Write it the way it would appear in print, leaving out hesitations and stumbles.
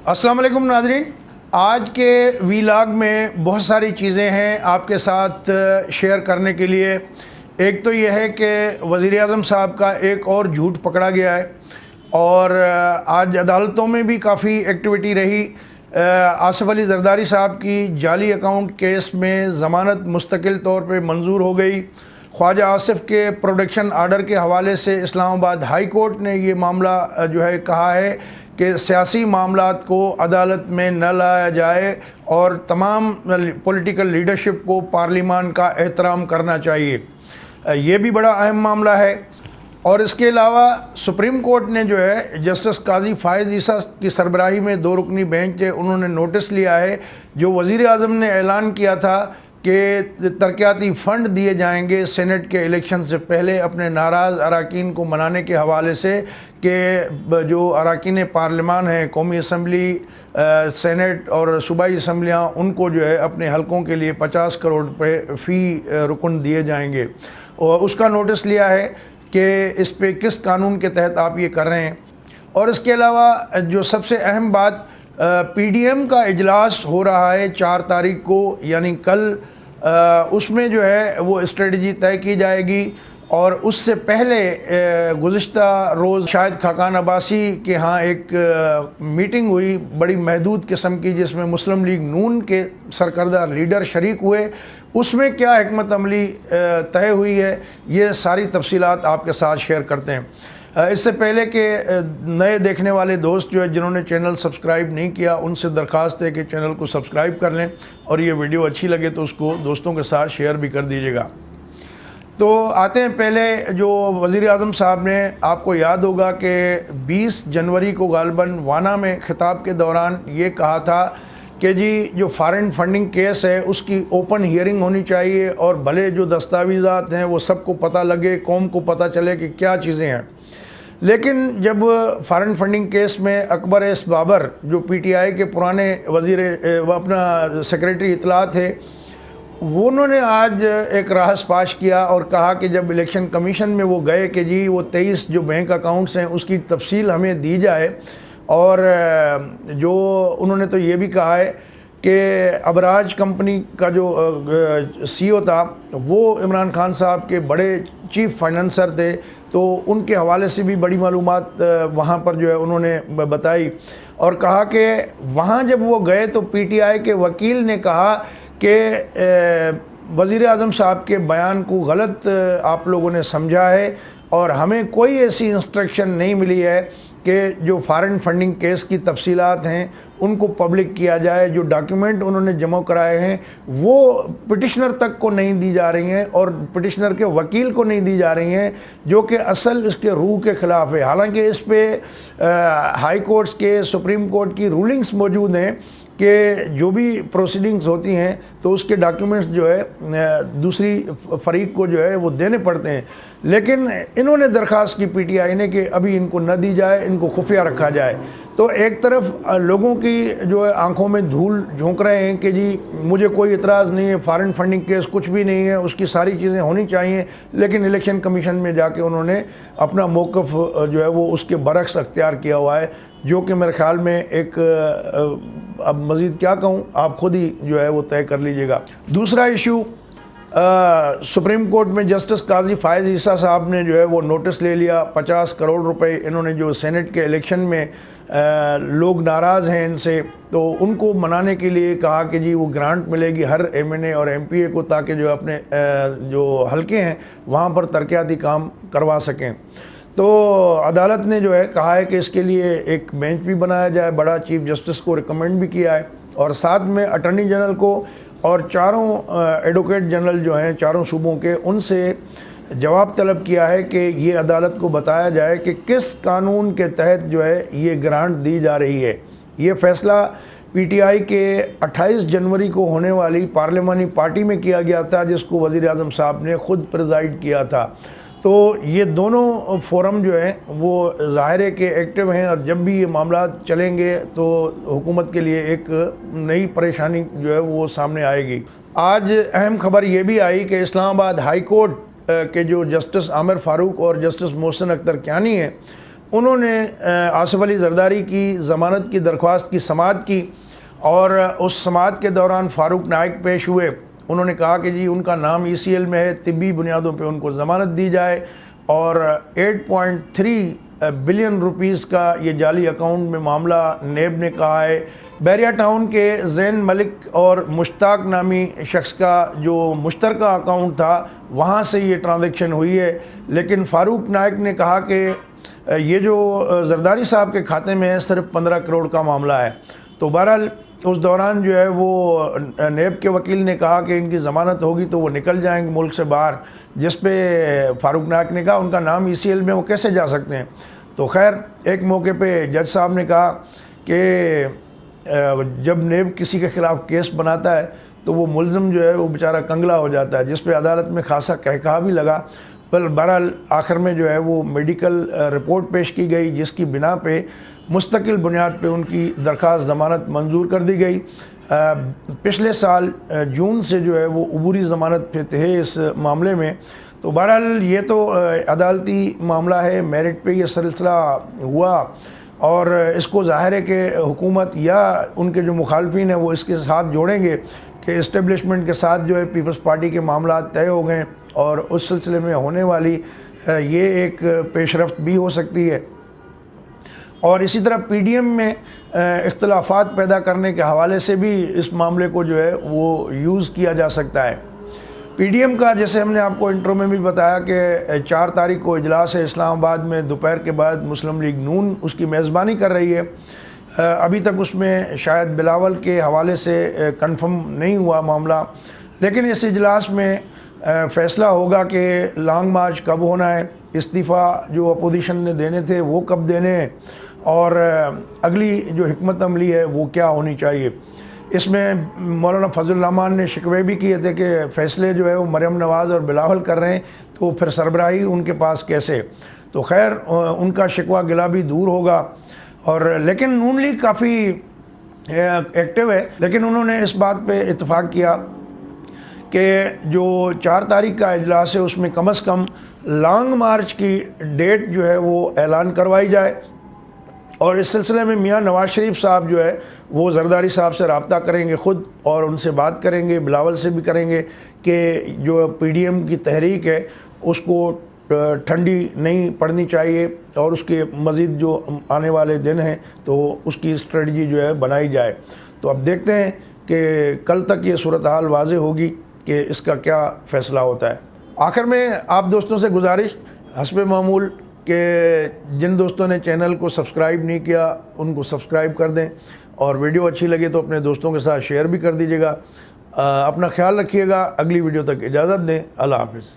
अस्सलाम वालेकुम नाज़रीन, आज के वीलॉग में बहुत सारी चीज़ें हैं आपके साथ शेयर करने के लिए। एक तो यह है कि वज़ीर आज़म साहब का एक और झूठ पकड़ा गया है और आज अदालतों में भी काफ़ी एक्टिविटी रही। आसिफ अली ज़रदारी साहब की जाली अकाउंट केस में ज़मानत मुस्तकिल तौर पे मंजूर हो गई। ख्वाजा आसिफ के प्रोटेक्शन आर्डर के हवाले से इस्लामाबाद हाई कोर्ट ने ये मामला जो है कहा है कि सियासी मामलात को अदालत में न लाया जाए और तमाम पॉलिटिकल लीडरशिप को पार्लिमान का एहतराम करना चाहिए। ये भी बड़ा अहम मामला है। और इसके अलावा सुप्रीम कोर्ट ने जो है जस्टिस काजी फ़ायज़ ईसा की सरबराही में 2 रुकनी बेंच है, उन्होंने नोटिस लिया है जो वज़ीर आज़म ने ऐलान किया था कि तरक्याती फ़ंड दिए जाएंगे सेनेट के इलेक्शन से पहले अपने नाराज़ अरकान को मनाने के हवाले से कि जो अरकान पार्लिमान हैं, कौमी असम्बली, सेनेट और सूबाई असम्बलियाँ, उनको जो है अपने हलकों के लिए 50 करोड़ रुपए फ़ी रुकन दिए जाएंगे। और उसका नोटिस लिया है कि इस पे किस कानून के तहत आप ये कर रहे हैं। और इसके अलावा जो सबसे अहम बात, पीडीएम का इजलास हो रहा है 4 तारीख को, यानी कल। उसमें जो है वो स्ट्रेटजी तय की जाएगी। और उससे पहले गुज़िश्ता रोज़ शायद खाकान अब्बासी के यहाँ एक मीटिंग हुई बड़ी महदूद किस्म की, जिसमें मुस्लिम लीग नून के सरकर्दा लीडर शरीक हुए। उसमें क्या हिकमत अमली तय हुई है, ये सारी तफसीलात आपके साथ शेयर करते हैं। इससे पहले कि नए देखने वाले दोस्त जो है जिन्होंने चैनल सब्सक्राइब नहीं किया, उनसे दरख्वास्त है कि चैनल को सब्सक्राइब कर लें और ये वीडियो अच्छी लगे तो उसको दोस्तों के साथ शेयर भी कर दीजिएगा। तो आते हैं पहले जो वज़ीर आज़म साहब ने, आपको याद होगा कि 20 जनवरी को गालिबन वाना में खिताब के दौरान ये कहा था कि जी जो फॉरेन फंडिंग केस है उसकी ओपन हियरिंग होनी चाहिए और भले जो दस्तावेज़ात हैं वो सबको पता लगे, कौम को पता चले कि क्या चीज़ें हैं। लेकिन जब फॉरेन फंडिंग केस में अकबर एस बाबर जो पीटीआई के पुराने अपना सेक्रेटरी इत्तला थे, वो उन्होंने आज एक राहस पाश किया और कहा कि जब इलेक्शन कमीशन में वो गए कि जी वो 23 जो बैंक अकाउंट्स हैं उसकी तफसील हमें दी जाए। और जो उन्होंने तो ये भी कहा है कि अबराज कंपनी का जो सीईओ था वो इमरान खान साहब के बड़े चीफ फाइनेंसर थे, तो उनके हवाले से भी बड़ी मालूमात वहाँ पर जो है उन्होंने बताई। और कहा कि वहाँ जब वो गए तो पीटीआई के वकील ने कहा कि वज़ीर आज़म साहब के बयान को गलत आप लोगों ने समझा है और हमें कोई ऐसी इंस्ट्रक्शन नहीं मिली है कि जो फॉरेन फंडिंग केस की तफसीलात हैं उनको पब्लिक किया जाए। जो डॉक्यूमेंट उन्होंने जमा कराए हैं वो पिटिशनर तक को नहीं दी जा रही हैं और पिटिशनर के वकील को नहीं दी जा रही हैं, जो कि असल इसके रूह के ख़िलाफ़ है। हालांकि इस पे हाई कोर्ट्स के, सुप्रीम कोर्ट की रूलिंग्स मौजूद हैं कि जो भी प्रोसीडिंग्स होती हैं तो उसके डॉक्यूमेंट्स जो है दूसरी फरीक को जो है वो देने पड़ते हैं। लेकिन इन्होंने दरख्वास्त की पीटीआई ने कि अभी इनको न दी जाए, इनको खुफिया रखा जाए। तो एक तरफ लोगों की जो है आंखों में धूल झोंक रहे हैं कि जी मुझे कोई इतराज़ नहीं है, फॉरेन फंडिंग केस कुछ भी नहीं है, उसकी सारी चीज़ें होनी चाहिए। लेकिन इलेक्शन कमीशन में जाके उन्होंने अपना मौक़िफ़ जो है वो उसके बरक्स अख्तियार किया हुआ है, जो कि मेरे ख़्याल में एक अब मज़ीद क्या कहूँ, आप ख़ुद ही जो है वो तय कर लीजिएगा। दूसरा इशू, सुप्रीम कोर्ट में जस्टिस काजी फ़ायज़ ईसा साहब ने जो है वो नोटिस ले लिया। 50 करोड़ रुपए इन्होंने जो सेनेट के इलेक्शन में लोग नाराज़ हैं इनसे, तो उनको मनाने के लिए कहा कि जी वो ग्रांट मिलेगी हर एमएनए और एमपीए को, ताकि जो अपने जो हलके हैं वहाँ पर तरक्याती काम करवा सकें। तो अदालत ने जो है कहा है कि इसके लिए एक बेंच भी बनाया जाए, बड़ा चीफ जस्टिस को रिकमेंड भी किया है, और साथ में अटॉर्नी जनरल को और चारों एडवोकेट जनरल जो हैं चारों सूबों के, उनसे जवाब तलब किया है कि ये अदालत को बताया जाए कि किस कानून के तहत जो है ये ग्रांट दी जा रही है। ये फ़ैसला पीटीआई के 28 जनवरी को होने वाली पार्लिमानी पार्टी में किया गया था, जिसको वज़ीर आज़म साहब ने ख़ुद प्रिजाइड किया था। तो ये दोनों फोरम जो हैं वो ज़ाहिर है कि एक्टिव हैं, और जब भी ये मामला चलेंगे तो हुकूमत के लिए एक नई परेशानी जो है वो सामने आएगी। आज अहम खबर ये भी आई कि इस्लामाबाद हाई कोर्ट के जो जस्टिस आमिर फ़ारूक और जस्टिस मोहसिन अख्तर कियानी हैं, انہوں نے آصف علی زرداری کی ضمانت کی درخواست کی سماعت کی، اور اس سماعت کے دوران فاروق نائک پیش ہوئے۔ انہوں نے کہا کہ جی ان کا نام ECL میں ہے، طبی بنیادوں پہ ان کو ضمانت دی جائے، اور 8.3 بلین روپیز کا یہ جعلی اکاؤنٹ میں معاملہ نیب نے کہا ہے۔ بحریہ ٹاؤن کے زین ملک اور مشتاق نامی شخص کا جو مشترکہ اکاؤنٹ تھا وہاں سے یہ ٹرانزیکشن ہوئی ہے، لیکن فاروق نائک نے کہا کہ یہ جو زرداری صاحب کے کھاتے میں ہے صرف 15 کروڑ کا معاملہ ہے۔ تو بہرحال اس دوران جو ہے وہ نیب کے وکیل نے کہا کہ ان کی ضمانت ہوگی تو وہ نکل جائیں گے ملک سے باہر، جس پہ فاروق نائک نے کہا ان کا نام ECL میں وہ کیسے جا سکتے ہیں۔ تو خیر ایک موقع پہ جج صاحب نے کہا کہ جب نیب کسی کے خلاف کیس بناتا ہے تو وہ ملزم جو ہے وہ بیچارہ کنگلا ہو جاتا ہے، جس پہ عدالت میں خاصا کہکہا بھی لگا۔ پر بہرحال آخر میں جو ہے وہ میڈیکل رپورٹ پیش کی گئی، جس کی بنا پہ مستقل بنیاد پہ ان کی درخواست ضمانت منظور کر دی گئی۔ پچھلے سال جون سے جو ہے وہ عبوری ضمانت پہ تھے اس معاملے میں۔ تو بہرحال یہ تو عدالتی معاملہ ہے، میرٹ پہ یہ سلسلہ ہوا، اور اس کو ظاہر ہے کہ حکومت یا ان کے جو مخالفین ہیں وہ اس کے ساتھ جوڑیں گے کہ اسٹیبلشمنٹ کے ساتھ جو ہے پیپلز پارٹی کے معاملات طے ہو گئے، اور اس سلسلے میں ہونے والی یہ ایک پیش رفت بھی ہو سکتی ہے۔ اور اسی طرح PDM میں اختلافات پیدا کرنے کے حوالے سے بھی اس معاملے کو جو ہے وہ یوز کیا جا سکتا ہے۔ PDM کا جیسے ہم نے آپ کو انٹرو میں بھی بتایا کہ 4 تاریخ کو اجلاس ہے اسلام آباد میں، دوپہر کے بعد مسلم لیگ نون اس کی میزبانی کر رہی ہے۔ ابھی تک اس میں شاید بلاول کے حوالے سے کنفرم نہیں ہوا معاملہ، لیکن اس اجلاس میں فیصلہ ہوگا کہ لانگ مارچ کب ہونا ہے، استعفیٰ جو اپوزیشن نے دینے تھے وہ کب دینے ہیں، اور اگلی جو حکمت عملی ہے وہ کیا ہونی چاہیے۔ اس میں مولانا فضل الرحمان نے شکوے بھی کیے تھے کہ فیصلے جو ہے وہ مریم نواز اور بلاول کر رہے ہیں، تو پھر سربراہی ان کے پاس کیسے۔ تو خیر ان کا شکوہ گلہ بھی دور ہوگا، اور لیکن نون لیگ کافی ایکٹیو ہے، لیکن انہوں نے اس بات پہ اتفاق کیا کہ جو 4 تاریخ کا اجلاس ہے اس میں کم از کم لانگ مارچ کی ڈیٹ جو ہے وہ اعلان کروائی جائے، اور اس سلسلے میں میاں نواز شریف صاحب جو ہے وہ زرداری صاحب سے رابطہ کریں گے خود، اور ان سے بات کریں گے، بلاول سے بھی کریں گے کہ جو PDM کی تحریک ہے اس کو ٹھنڈی نہیں پڑنی چاہیے، اور اس کے مزید جو آنے والے دن ہیں تو اس کی اسٹریٹجی جو ہے بنائی جائے۔ تو اب دیکھتے ہیں کہ کل تک یہ صورتحال واضح ہوگی کہ اس کا کیا فیصلہ ہوتا ہے۔ آخر میں آپ دوستوں سے گزارش حسب معمول کہ جن دوستوں نے چینل کو سبسکرائب نہیں کیا ان کو سبسکرائب کر دیں، اور ویڈیو اچھی لگے تو اپنے دوستوں کے ساتھ شیئر بھی کر دیجیے گا۔ اپنا خیال رکھیے گا، اگلی ویڈیو تک اجازت دیں، اللہ حافظ۔